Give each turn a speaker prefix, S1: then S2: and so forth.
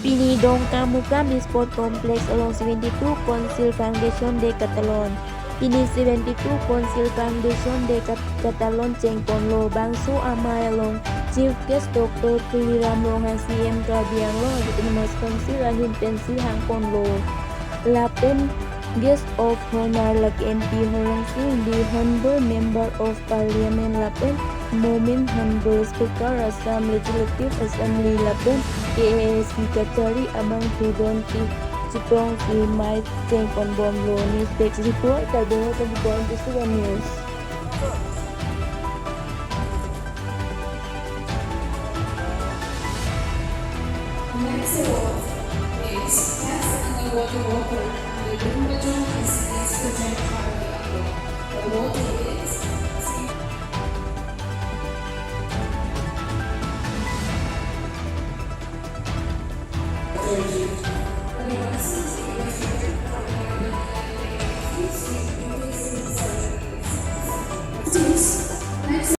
S1: Pinidong Kamukam is sport complex along 72 Council Foundation de Catalon. Ini 72 Council Foundation de Catalon Cengpon Lo Bangsu Amai along Chief Guest Dr. Triram Longan CM Kabiang Lo Autonomous Council Ahin Pensi Hangpon Lo Lapen Guest of Honor Lak MP Holong Sing the Honorable Member of Parliament Lapen Momin Honorable Speaker Assam Legislative Assembly Lapen KAS Secretary Abang Tudon Cipong Mai Cengpon Bom Lo News Desk Report Kadang 24 News.
S2: Next award is Best Underwater Walker. The Wimbledon is next present the award is Terima kasih.